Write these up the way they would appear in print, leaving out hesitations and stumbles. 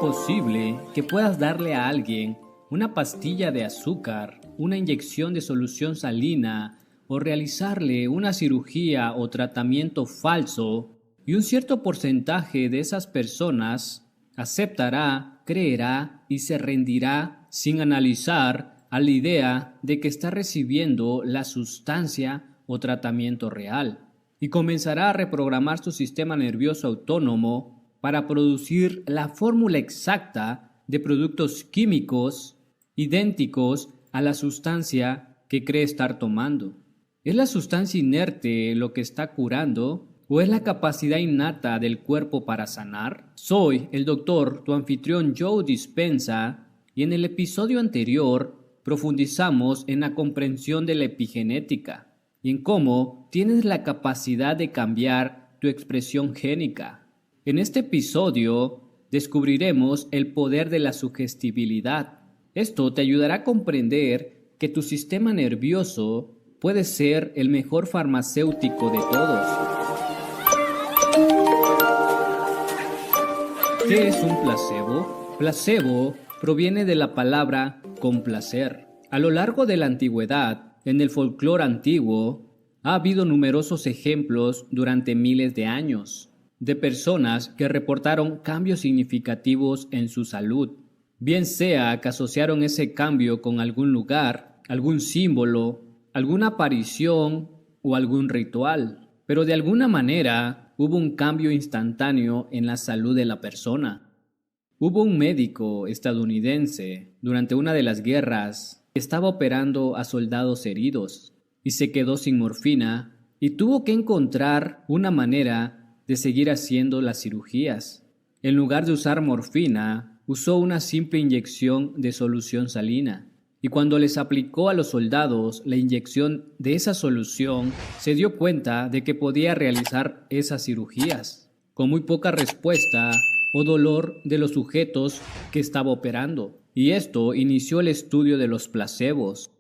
posible que puedas darle a alguien una pastilla de azúcar, una inyección de solución salina o realizarle una cirugía o tratamiento falso, y un cierto porcentaje de esas personas aceptará, creerá y se rendirá sin analizar a la idea de que está recibiendo la sustancia o tratamiento real, y comenzará a reprogramar su sistema nervioso autónomo para producir la fórmula exacta de productos químicos idénticos a la sustancia que cree estar tomando. ¿Es la sustancia inerte lo que está curando o es la capacidad innata del cuerpo para sanar? Soy el doctor, tu anfitrión Joe Dispenza, y en el episodio anterior profundizamos en la comprensión de la epigenética y en cómo tienes la capacidad de cambiar tu expresión génica. En este episodio descubriremos el poder de la sugestibilidad. Esto te ayudará a comprender que tu sistema nervioso puede ser el mejor farmacéutico de todos. ¿Qué es un placebo? Placebo proviene de la palabra complacer. A lo largo de la antigüedad, en el folclore antiguo, ha habido numerosos ejemplos durante miles de años de personas que reportaron cambios significativos en su salud, bien sea que asociaron ese cambio con algún lugar, algún símbolo, alguna aparición o algún ritual, pero de alguna manera hubo un cambio instantáneo en la salud de la persona. Hubo un médico estadounidense durante una de las guerras que estaba operando a soldados heridos y se quedó sin morfina y tuvo que encontrar una manera de seguir haciendo las cirugías. En lugar de usar morfina, usó una simple inyección de solución salina. Y cuando les aplicó a los soldados la inyección de esa solución, se dio cuenta de que podía realizar esas cirugías con muy poca respuesta o dolor de los sujetos que estaba operando. Y esto inició el estudio de los placebos.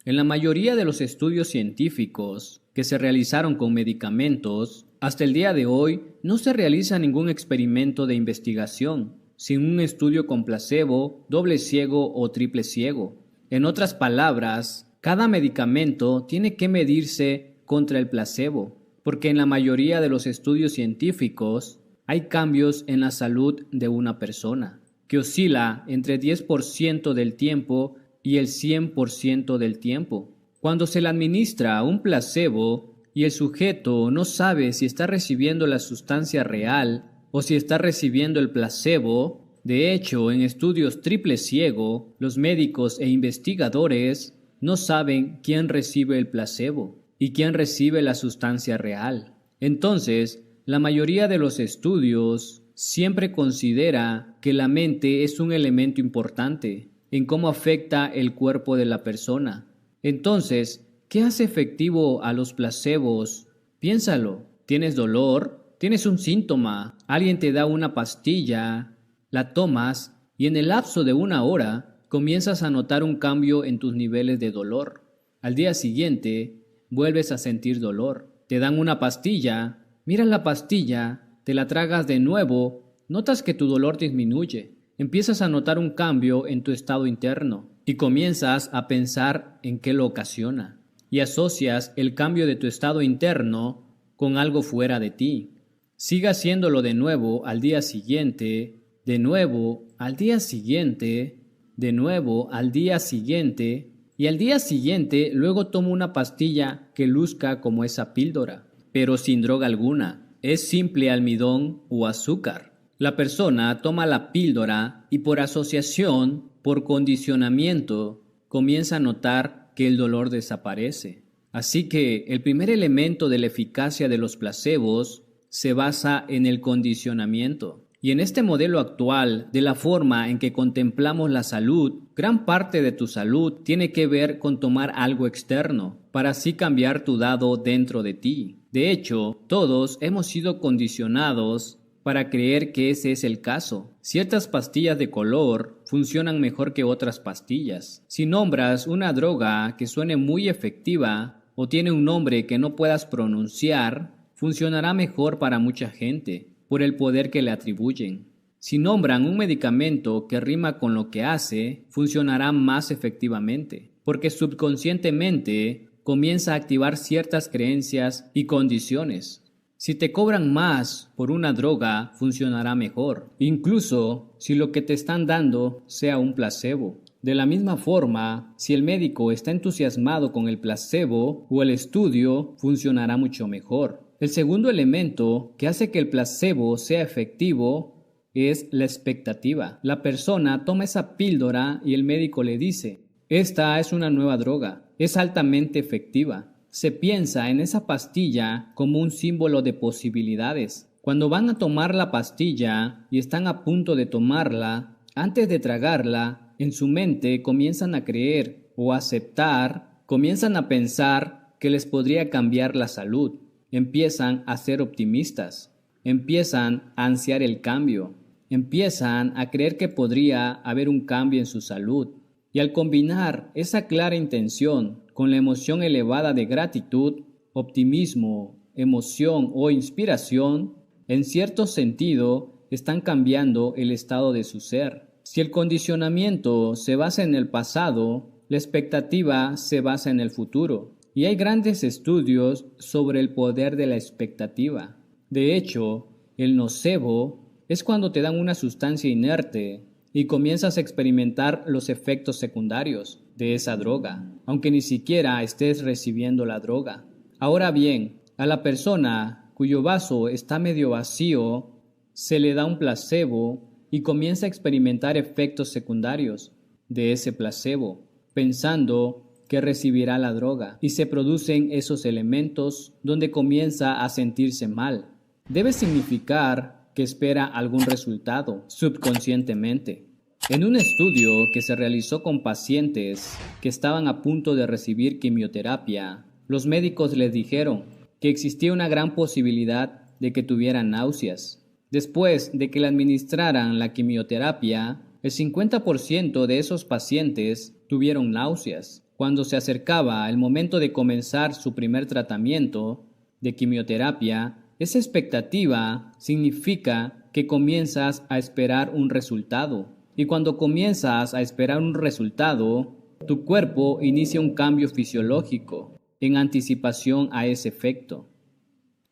En la mayoría de los estudios científicos que se realizaron con medicamentos, hasta el día de hoy no se realiza ningún experimento de investigación sin un estudio con placebo, doble ciego o triple ciego. En otras palabras, cada medicamento tiene que medirse contra el placebo, porque en la mayoría de los estudios científicos hay cambios en la salud de una persona, que oscila entre 10% del tiempo y el 100% del tiempo. Cuando se le administra un placebo y el sujeto no sabe si está recibiendo la sustancia real o si está recibiendo el placebo, de hecho, en estudios triple ciego, los médicos e investigadores no saben quién recibe el placebo y quién recibe la sustancia real. Entonces, la mayoría de los estudios siempre considera que la mente es un elemento importante en cómo afecta el cuerpo de la persona. Entonces, ¿qué hace efectivo a los placebos? Piénsalo. ¿Tienes dolor? ¿Tienes un síntoma? Alguien te da una pastilla, la tomas y en el lapso de 1 hora comienzas a notar un cambio en tus niveles de dolor. Al día siguiente, vuelves a sentir dolor. Te dan una pastilla, miras la pastilla, te la tragas de nuevo, notas que tu dolor disminuye. Empiezas a notar un cambio en tu estado interno y comienzas a pensar en qué lo ocasiona. Y asocias el cambio de tu estado interno con algo fuera de ti. Sigue haciéndolo de nuevo al día siguiente, de nuevo al día siguiente, de nuevo al día siguiente, y al día siguiente luego toma una pastilla que luzca como esa píldora, pero sin droga alguna. Es simple almidón o azúcar. La persona toma la píldora y por asociación, por condicionamiento, comienza a notar que el dolor desaparece. Así que el primer elemento de la eficacia de los placebos se basa en el condicionamiento. Y en este modelo actual de la forma en que contemplamos la salud, gran parte de tu salud tiene que ver con tomar algo externo para así cambiar tu dado dentro de ti. De hecho, todos hemos sido condicionados para creer que ese es el caso. Ciertas pastillas de color funcionan mejor que otras pastillas. Si nombras una droga que suene muy efectiva o tiene un nombre que no puedas pronunciar, funcionará mejor para mucha gente por el poder que le atribuyen. Si nombran un medicamento que rima con lo que hace, funcionará más efectivamente, porque subconscientemente comienza a activar ciertas creencias y condiciones. Si te cobran más por una droga, funcionará mejor, incluso si lo que te están dando sea un placebo. De la misma forma, si el médico está entusiasmado con el placebo o el estudio, funcionará mucho mejor. El segundo elemento que hace que el placebo sea efectivo es la expectativa. La persona toma esa píldora y el médico le dice: esta es una nueva droga, es altamente efectiva. Se piensa en esa pastilla como un símbolo de posibilidades. Cuando van a tomar la pastilla y están a punto de tomarla, antes de tragarla, en su mente comienzan a creer o aceptar, comienzan a pensar que les podría cambiar la salud. Empiezan a ser optimistas, empiezan a ansiar el cambio, empiezan a creer que podría haber un cambio en su salud. Y al combinar esa clara intención con la emoción elevada de gratitud, optimismo, emoción o inspiración, en cierto sentido están cambiando el estado de su ser. Si el condicionamiento se basa en el pasado, la expectativa se basa en el futuro. Y hay grandes estudios sobre el poder de la expectativa. De hecho, el nocebo es cuando te dan una sustancia inerte y comienzas a experimentar los efectos secundarios de esa droga, aunque ni siquiera estés recibiendo la droga. Ahora bien, a la persona cuyo vaso está medio vacío, se le da un placebo y comienza a experimentar efectos secundarios de ese placebo, pensando que recibirá la droga, y se producen esos elementos donde comienza a sentirse mal. Debe significar que espera algún resultado subconscientemente. En un estudio que se realizó con pacientes que estaban a punto de recibir quimioterapia, los médicos les dijeron que existía una gran posibilidad de que tuvieran náuseas. Después de que le administraran la quimioterapia, el 50% de esos pacientes tuvieron náuseas. Cuando se acercaba el momento de comenzar su primer tratamiento de quimioterapia, esa expectativa significa que comienzas a esperar un resultado. Y cuando comienzas a esperar un resultado, tu cuerpo inicia un cambio fisiológico en anticipación a ese efecto.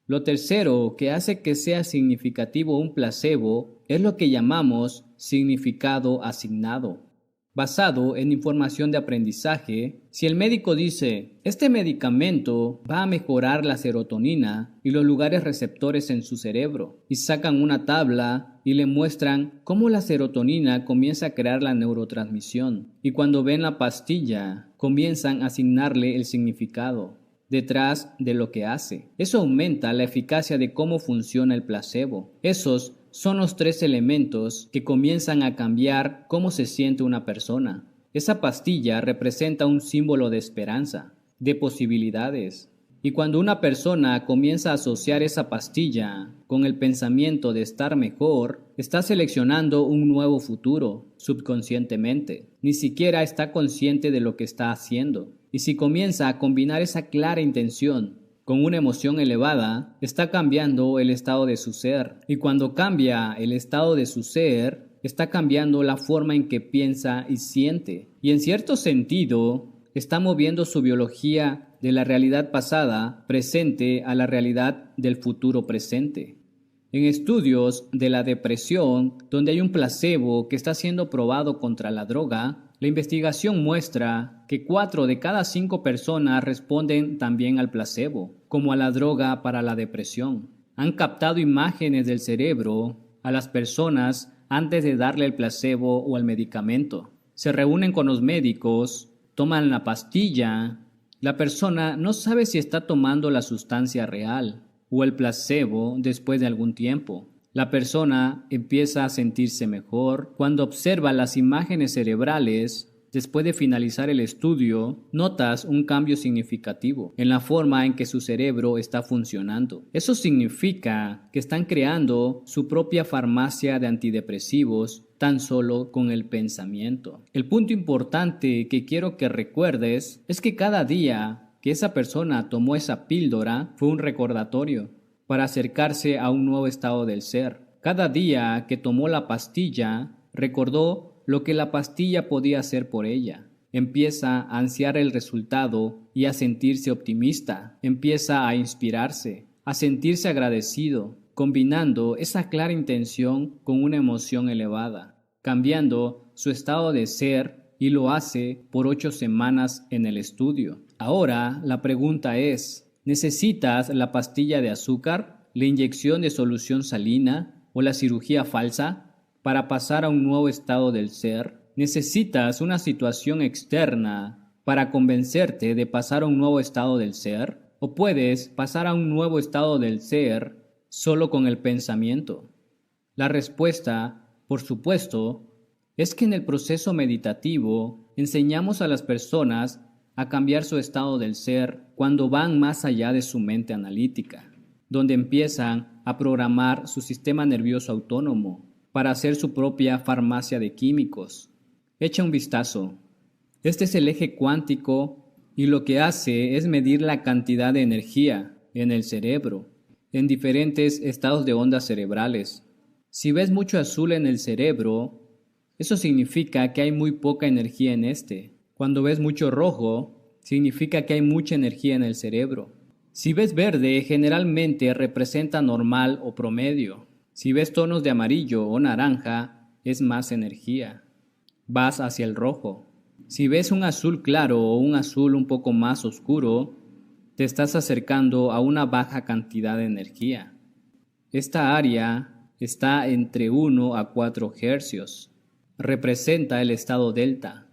Lo tercero que hace que sea significativo un placebo es lo que llamamos significado asignado. Basado en información de aprendizaje, si el médico dice: este medicamento va a mejorar la serotonina y los lugares receptores en su cerebro, y sacan una tabla y le muestran cómo la serotonina comienza a crear la neurotransmisión, y cuando ven la pastilla, comienzan a asignarle el significado detrás de lo que hace. Eso aumenta la eficacia de cómo funciona el placebo. Esos son los tres elementos que comienzan a cambiar cómo se siente una persona. Esa pastilla representa un símbolo de esperanza, de posibilidades. Y cuando una persona comienza a asociar esa pastilla con el pensamiento de estar mejor, está seleccionando un nuevo futuro subconscientemente. Ni siquiera está consciente de lo que está haciendo. Y si comienza a combinar esa clara intención con una emoción elevada, está cambiando el estado de su ser. Y cuando cambia el estado de su ser, está cambiando la forma en que piensa y siente. Y en cierto sentido, está moviendo su biología de la realidad pasada presente a la realidad del futuro presente. En estudios de la depresión, donde hay un placebo que está siendo probado contra la droga, la investigación muestra que 4 de cada 5 personas responden también al placebo, como a la droga para la depresión. Han captado imágenes del cerebro a las personas antes de darle el placebo o el medicamento. Se reúnen con los médicos, toman la pastilla. La persona no sabe si está tomando la sustancia real o el placebo después de algún tiempo. La persona empieza a sentirse mejor. Cuando observa las imágenes cerebrales, después de finalizar el estudio, notas un cambio significativo en la forma en que su cerebro está funcionando. Eso significa que están creando su propia farmacia de antidepresivos tan solo con el pensamiento. El punto importante que quiero que recuerdes es que cada día que esa persona tomó esa píldora fue un recordatorio para acercarse a un nuevo estado del ser. Cada día que tomó la pastilla, recordó lo que la pastilla podía hacer por ella. Empieza a ansiar el resultado y a sentirse optimista. Empieza a inspirarse, a sentirse agradecido, combinando esa clara intención con una emoción elevada, cambiando su estado de ser, y lo hace por 8 semanas en el estudio. Ahora la pregunta es, ¿necesitas la pastilla de azúcar, la inyección de solución salina o la cirugía falsa para pasar a un nuevo estado del ser? ¿Necesitas una situación externa para convencerte de pasar a un nuevo estado del ser? ¿O puedes pasar a un nuevo estado del ser solo con el pensamiento? La respuesta, por supuesto, es que en el proceso meditativo enseñamos a las personas a cambiar su estado del ser cuando van más allá de su mente analítica, donde empiezan a programar su sistema nervioso autónomo para hacer su propia farmacia de químicos. Echa un vistazo. Este es el eje cuántico y lo que hace es medir la cantidad de energía en el cerebro, en diferentes estados de ondas cerebrales. Si ves mucho azul en el cerebro, eso significa que hay muy poca energía en este. Cuando ves mucho rojo, significa que hay mucha energía en el cerebro. Si ves verde, generalmente representa normal o promedio. Si ves tonos de amarillo o naranja, es más energía. Vas hacia el rojo. Si ves un azul claro o un azul un poco más oscuro, te estás acercando a una baja cantidad de energía. Esta área está entre 1 a 4 hercios. Representa el estado delta.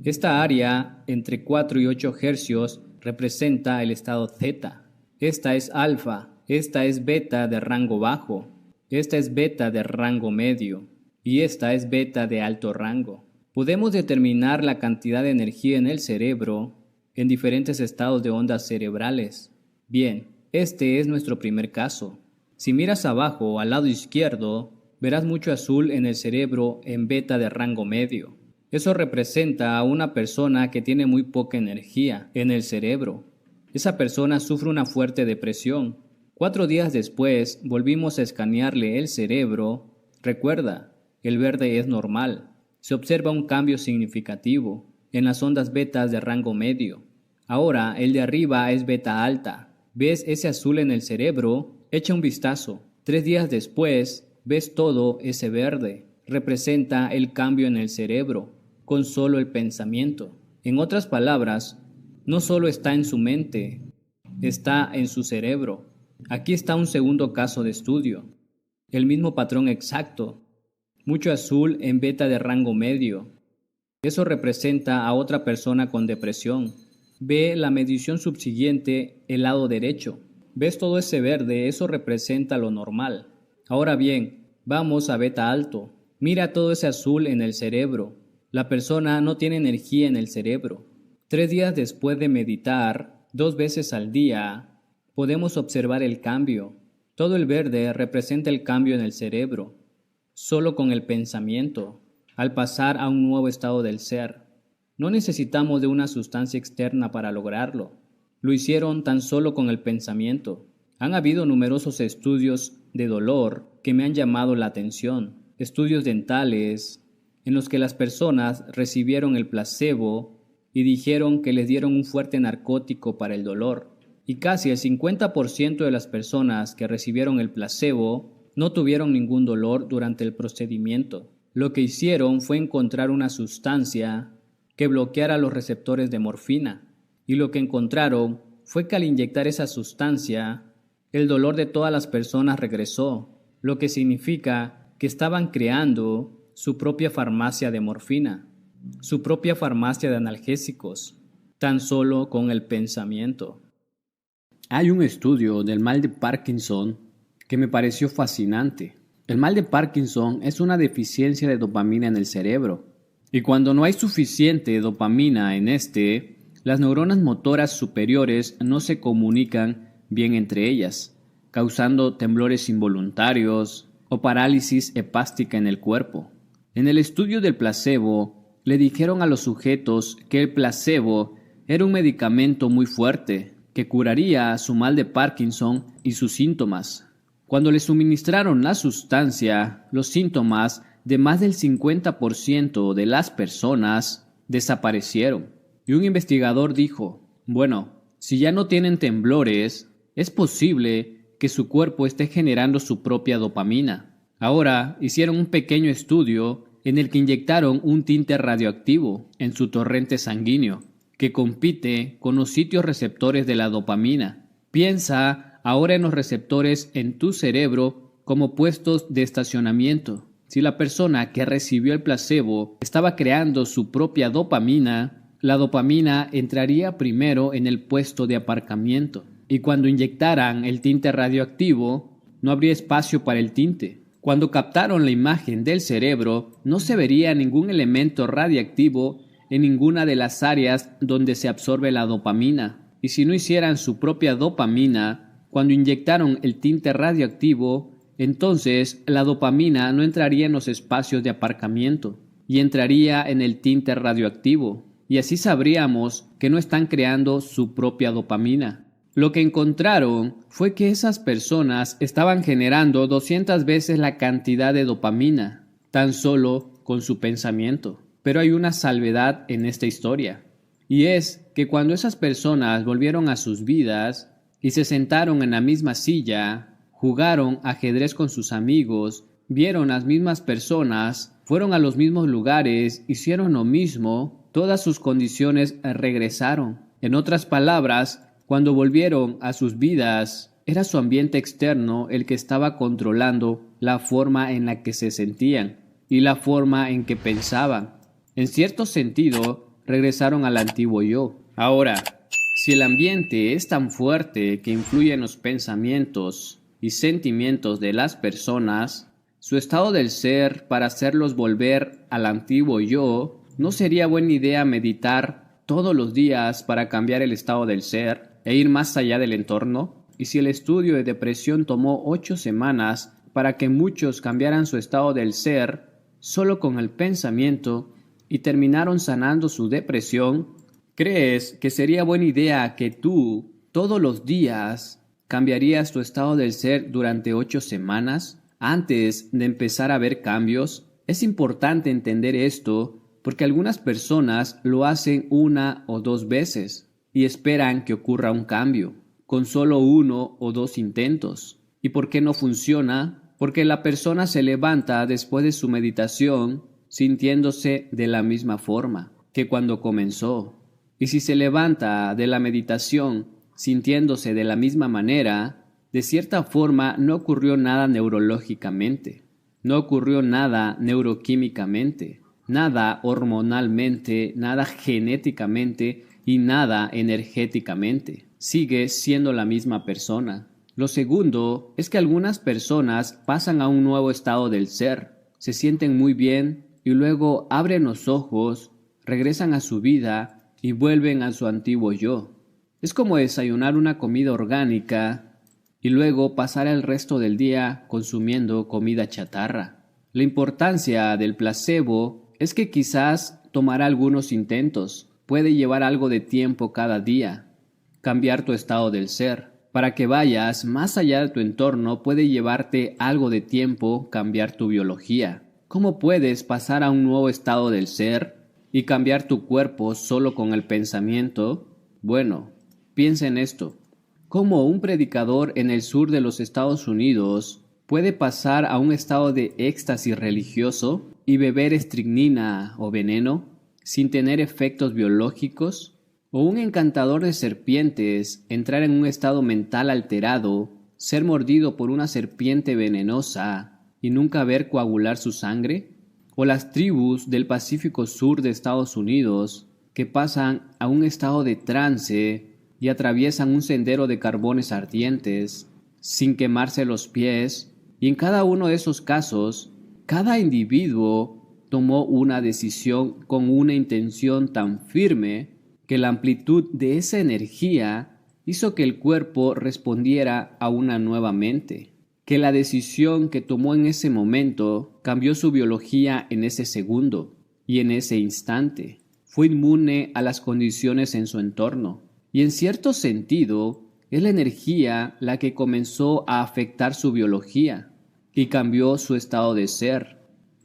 Esta área entre 4 y 8 hercios representa el estado zeta. Esta es alfa, esta es beta de rango bajo, esta es beta de rango medio y esta es beta de alto rango. Podemos determinar la cantidad de energía en el cerebro en diferentes estados de ondas cerebrales. Bien, este es nuestro primer caso. Si miras abajo al lado izquierdo, verás mucho azul en el cerebro en beta de rango medio. Eso representa a una persona que tiene muy poca energía en el cerebro. Esa persona sufre una fuerte depresión. 4 días después volvimos a escanearle el cerebro. Recuerda, el verde es normal. Se observa un cambio significativo en las ondas betas de rango medio. Ahora el de arriba es beta alta. ¿Ves ese azul en el cerebro? Echa un vistazo. 3 días después, ves todo ese verde. Representa el cambio en el cerebro, con solo el pensamiento. En otras palabras, no solo está en su mente, está en su cerebro. Aquí está un segundo caso de estudio. El mismo patrón exacto. Mucho azul en beta de rango medio. Eso representa a otra persona con depresión. Ve la medición subsiguiente, el lado derecho. ¿Ves todo ese verde? Eso representa lo normal. Ahora bien, vamos a beta alto. Mira todo ese azul en el cerebro. La persona no tiene energía en el cerebro. 3 días después de meditar, 2 veces al día, podemos observar el cambio. Todo el verde representa el cambio en el cerebro. Solo con el pensamiento, al pasar a un nuevo estado del ser. No necesitamos de una sustancia externa para lograrlo. Lo hicieron tan solo con el pensamiento. Han habido numerosos estudios de dolor que me han llamado la atención. Estudios dentales en los que las personas recibieron el placebo y dijeron que les dieron un fuerte narcótico para el dolor. Y casi el 50% de las personas que recibieron el placebo no tuvieron ningún dolor durante el procedimiento. Lo que hicieron fue encontrar una sustancia que bloqueara los receptores de morfina. Y lo que encontraron fue que al inyectar esa sustancia, el dolor de todas las personas regresó, lo que significa que estaban creando su propia farmacia de morfina, su propia farmacia de analgésicos, tan solo con el pensamiento. Hay un estudio del mal de Parkinson que me pareció fascinante. El mal de Parkinson es una deficiencia de dopamina en el cerebro, y cuando no hay suficiente dopamina en las neuronas motoras superiores no se comunican bien entre ellas, causando temblores involuntarios o parálisis hepástica en el cuerpo. En el estudio del placebo, le dijeron a los sujetos que el placebo era un medicamento muy fuerte que curaría su mal de Parkinson y sus síntomas. Cuando le suministraron la sustancia, los síntomas de más del 50% de las personas desaparecieron. Y un investigador dijo, bueno, si ya no tienen temblores, es posible que su cuerpo esté generando su propia dopamina. Ahora hicieron un pequeño estudio en el que inyectaron un tinte radioactivo en su torrente sanguíneo, que compite con los sitios receptores de la dopamina. Piensa ahora en los receptores en tu cerebro como puestos de estacionamiento. Si la persona que recibió el placebo estaba creando su propia dopamina, la dopamina entraría primero en el puesto de aparcamiento. Y cuando inyectaran el tinte radioactivo, no habría espacio para el tinte. Cuando captaron la imagen del cerebro, no se vería ningún elemento radiactivo en ninguna de las áreas donde se absorbe la dopamina. Y si no hicieran su propia dopamina, cuando inyectaron el tinte radioactivo, entonces la dopamina no entraría en los espacios de aparcamiento y entraría en el tinte radioactivo. Y así sabríamos que no están creando su propia dopamina. Lo que encontraron fue que esas personas estaban generando 200 veces la cantidad de dopamina, tan solo con su pensamiento. Pero hay una salvedad en esta historia, y es que cuando esas personas volvieron a sus vidas y se sentaron en la misma silla, jugaron ajedrez con sus amigos, vieron las mismas personas, fueron a los mismos lugares, hicieron lo mismo, todas sus condiciones regresaron. En otras palabras, cuando volvieron a sus vidas, era su ambiente externo el que estaba controlando la forma en la que se sentían y la forma en que pensaban. En cierto sentido, regresaron al antiguo yo. Ahora, si el ambiente es tan fuerte que influye en los pensamientos y sentimientos de las personas, su estado del ser para hacerlos volver al antiguo yo, ¿no sería buena idea meditar todos los días para cambiar el estado del ser e ir más allá del entorno? Y si el estudio de depresión tomó 8 semanas para que muchos cambiaran su estado del ser solo con el pensamiento y terminaron sanando su depresión, ¿crees que sería buena idea que tú, todos los días, cambiarías tu estado del ser durante 8 semanas antes de empezar a ver cambios? Es importante entender esto porque algunas personas lo hacen 1 o 2 veces y esperan que ocurra un cambio, con solo 1 o 2 intentos. ¿Y por qué no funciona? Porque la persona se levanta después de su meditación sintiéndose de la misma forma que cuando comenzó. Y si se levanta de la meditación sintiéndose de la misma manera, de cierta forma no ocurrió nada neurológicamente, no ocurrió nada neuroquímicamente, nada hormonalmente, nada genéticamente y nada energéticamente. Sigue siendo la misma persona. Lo segundo es que algunas personas pasan a un nuevo estado del ser, se sienten muy bien y luego abren los ojos, regresan a su vida y vuelven a su antiguo yo. Es como desayunar una comida orgánica y luego pasar el resto del día consumiendo comida chatarra. La importancia del placebo es que quizás tomará algunos intentos, puede llevar algo de tiempo cada día, cambiar tu estado del ser. Para que vayas más allá de tu entorno puede llevarte algo de tiempo cambiar tu biología. ¿Cómo puedes pasar a un nuevo estado del ser y cambiar tu cuerpo solo con el pensamiento? Bueno, piensa en esto. ¿Cómo un predicador en el sur de los Estados Unidos puede pasar a un estado de éxtasis religioso y beber estricnina o veneno sin tener efectos biológicos? ¿O un encantador de serpientes entrar en un estado mental alterado, ser mordido por una serpiente venenosa y nunca ver coagular su sangre? ¿O las tribus del Pacífico Sur de Estados Unidos que pasan a un estado de trance y atraviesan un sendero de carbones ardientes sin quemarse los pies? Y en cada uno de esos casos, cada individuo tomó una decisión con una intención tan firme que la amplitud de esa energía hizo que el cuerpo respondiera a una nueva mente, que la decisión que tomó en ese momento cambió su biología en ese segundo y en ese instante. Fue inmune a las condiciones en su entorno. Y en cierto sentido, Es la energía la que comenzó a afectar su biología y cambió su estado de ser.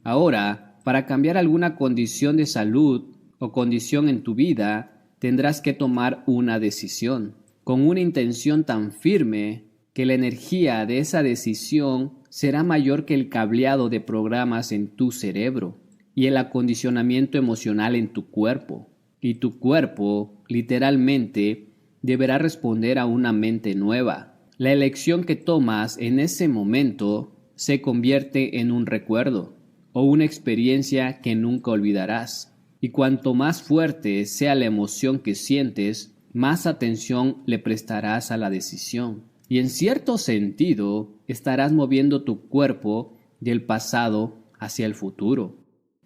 Ahora, para cambiar alguna condición de salud o condición en tu vida, tendrás que tomar una decisión, con una intención tan firme que la energía de esa decisión será mayor que el cableado de programas en tu cerebro y el acondicionamiento emocional en tu cuerpo. Y tu cuerpo, literalmente, deberá responder a una mente nueva. La elección que tomas en ese momento se convierte en un recuerdo o una experiencia que nunca olvidarás. Y cuanto más fuerte sea la emoción que sientes, más atención le prestarás a la decisión. Y en cierto sentido, estarás moviendo tu cuerpo del pasado hacia el futuro.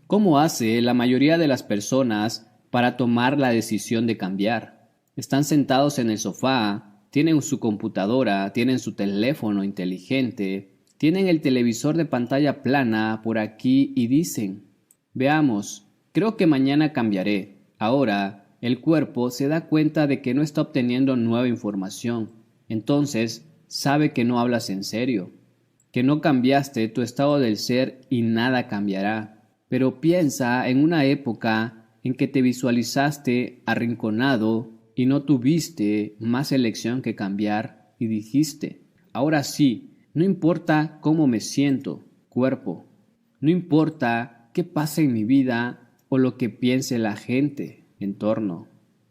¿Cómo hace la mayoría de las personas para tomar la decisión de cambiar? Están sentados en el sofá, tienen su computadora, tienen su teléfono inteligente, tienen el televisor de pantalla plana por aquí y dicen, veamos, creo que mañana cambiaré. Ahora, el cuerpo se da cuenta de que no está obteniendo nueva información. Entonces, sabe que no hablas en serio, que no cambiaste tu estado del ser y nada cambiará. Pero piensa en una época en que te visualizaste arrinconado y no tuviste más elección que cambiar y dijiste, ahora sí, no importa cómo me siento, cuerpo, no importa qué pase en mi vida o lo que piense la gente, entorno,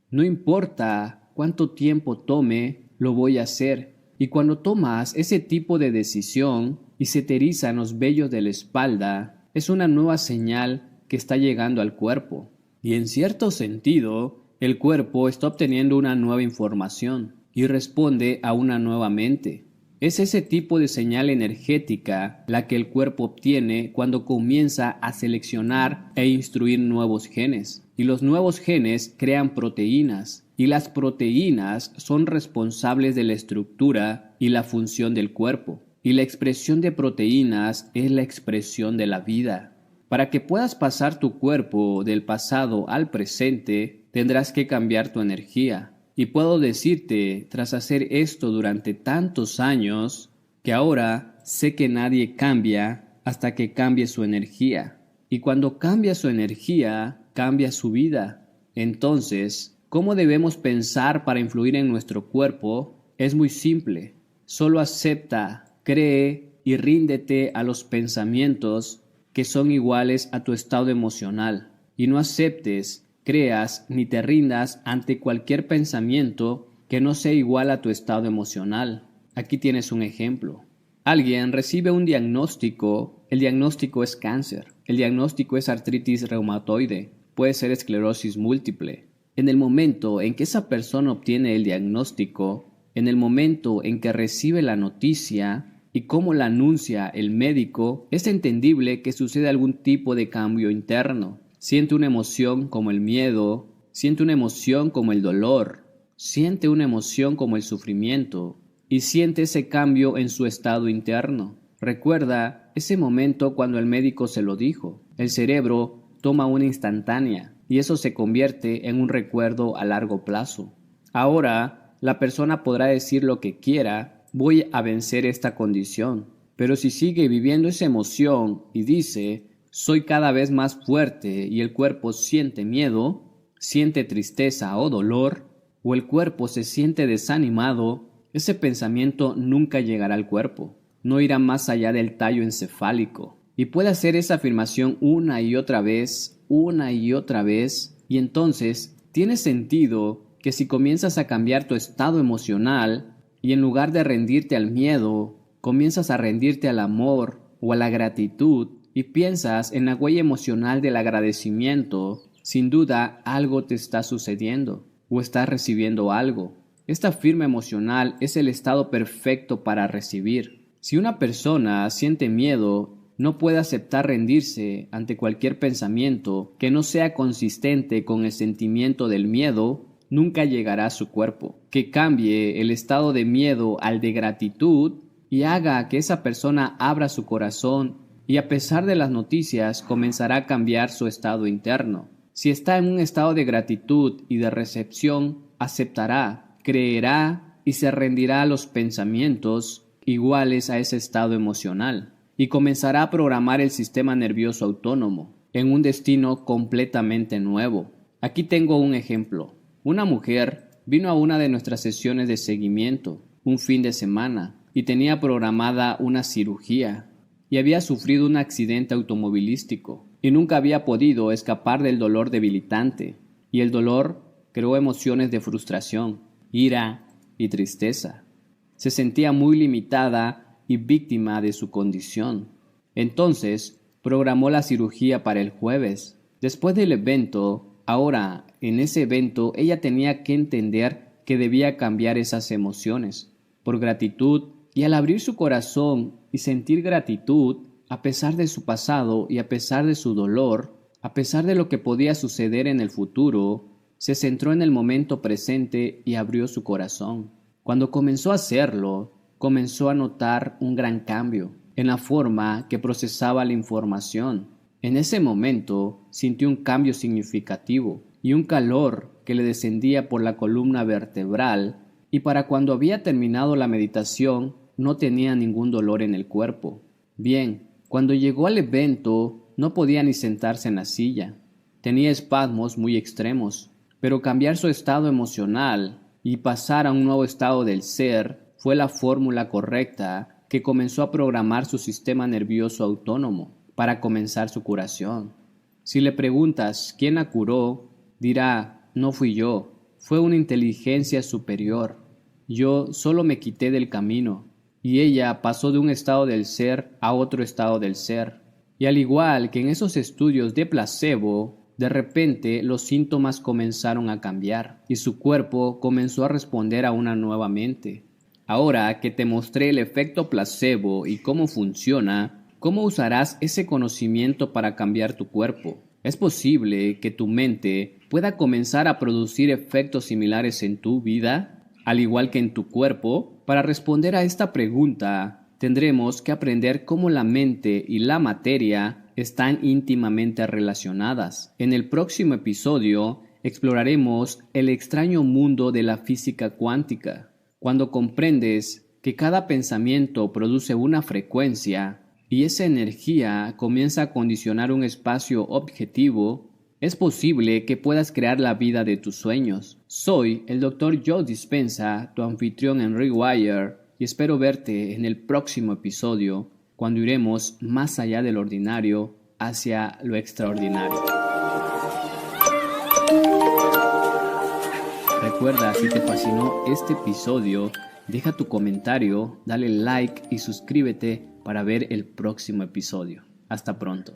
no importa cuánto tiempo tome, lo voy a hacer. Y cuando tomas ese tipo de decisión y se te erizan los vellos de la espalda, es una nueva señal que está llegando al cuerpo. Y en cierto sentido, el cuerpo está obteniendo una nueva información y responde a una nueva mente. Es ese tipo de señal energética la que el cuerpo obtiene cuando comienza a seleccionar e instruir nuevos genes. Y los nuevos genes crean proteínas, y las proteínas son responsables de la estructura y la función del cuerpo. Y la expresión de proteínas es la expresión de la vida. Para que puedas pasar tu cuerpo del pasado al presente, tendrás que cambiar tu energía. Y puedo decirte, tras hacer esto durante tantos años, que ahora sé que nadie cambia hasta que cambie su energía. Y cuando cambia su energía, cambia su vida. Entonces, ¿cómo debemos pensar para influir en nuestro cuerpo? Es muy simple. Solo acepta, cree y ríndete a los pensamientos que son iguales a tu estado emocional. Y no aceptes, creas ni te rindas ante cualquier pensamiento que no sea igual a tu estado emocional. Aquí tienes un ejemplo. Alguien recibe un diagnóstico, el diagnóstico es cáncer, el diagnóstico es artritis reumatoide, puede ser esclerosis múltiple. En el momento en que esa persona obtiene el diagnóstico, en el momento en que recibe la noticia y cómo la anuncia el médico, es entendible que sucede algún tipo de cambio interno. Siente una emoción como el miedo, siente una emoción como el dolor, siente una emoción como el sufrimiento y siente ese cambio en su estado interno. Recuerda ese momento cuando el médico se lo dijo. El cerebro toma una instantánea y eso se convierte en un recuerdo a largo plazo. Ahora, la persona podrá decir lo que quiera, voy a vencer esta condición, pero si sigue viviendo esa emoción y dice, soy cada vez más fuerte y el cuerpo siente miedo, siente tristeza o dolor, o el cuerpo se siente desanimado, ese pensamiento nunca llegará al cuerpo, no irá más allá del tallo encefálico. Y puede hacer esa afirmación una y otra vez, y entonces tiene sentido que si comienzas a cambiar tu estado emocional y en lugar de rendirte al miedo, comienzas a rendirte al amor o a la gratitud, y piensas en la huella emocional del agradecimiento, sin duda algo te está sucediendo o estás recibiendo algo. Esta firma emocional es el estado perfecto para recibir. Si una persona siente miedo, no puede aceptar rendirse ante cualquier pensamiento que no sea consistente con el sentimiento del miedo, nunca llegará a su cuerpo. Que cambie el estado de miedo al de gratitud y haga que esa persona abra su corazón y a pesar de las noticias comenzará a cambiar su estado interno. Si está en un estado de gratitud y de recepción, aceptará, creerá y se rendirá a los pensamientos iguales a ese estado emocional y comenzará a programar el sistema nervioso autónomo en un destino completamente nuevo. Aquí tengo un ejemplo. Una mujer vino a una de nuestras sesiones de seguimiento un fin de semana y tenía programada una cirugía y había sufrido un accidente automovilístico y nunca había podido escapar del dolor debilitante, y el dolor creó emociones de frustración, ira y tristeza. Se sentía muy limitada y víctima de su condición. Entonces, programó la cirugía para el jueves. Después del evento, ahora, en ese evento, ella tenía que entender que debía cambiar esas emociones por gratitud, y al abrir su corazón y sentir gratitud, a pesar de su pasado y a pesar de su dolor, a pesar de lo que podía suceder en el futuro, se centró en el momento presente y abrió su corazón. Cuando comenzó a hacerlo, comenzó a notar un gran cambio en la forma que procesaba la información. En ese momento sintió un cambio significativo y un calor que le descendía por la columna vertebral, y para cuando había terminado la meditación no tenía ningún dolor en el cuerpo. Bien, cuando llegó al evento no podía ni sentarse en la silla. Tenía espasmos muy extremos, pero cambiar su estado emocional y pasar a un nuevo estado del ser fue la fórmula correcta que comenzó a programar su sistema nervioso autónomo para comenzar su curación. Si le preguntas quién la curó, dirá: no fui yo, fue una inteligencia superior. Yo solo me quité del camino, y ella pasó de un estado del ser a otro estado del ser. Y al igual que en esos estudios de placebo, de repente los síntomas comenzaron a cambiar y su cuerpo comenzó a responder a una nueva mente. Ahora que te mostré el efecto placebo y cómo funciona, ¿cómo usarás ese conocimiento para cambiar tu cuerpo? Es posible que tu mente pueda comenzar a producir efectos similares en tu vida, al igual que en tu cuerpo. Para responder a esta pregunta, tendremos que aprender cómo la mente y la materia están íntimamente relacionadas. En el próximo episodio exploraremos el extraño mundo de la física cuántica. Cuando comprendes que cada pensamiento produce una frecuencia y esa energía comienza a condicionar un espacio objetivo, es posible que puedas crear la vida de tus sueños. Soy el Dr. Joe Dispenza, tu anfitrión en Rewire, y espero verte en el próximo episodio, cuando iremos más allá del ordinario hacia lo extraordinario. Recuerda, si te fascinó este episodio, deja tu comentario, dale like y suscríbete para ver el próximo episodio. Hasta pronto.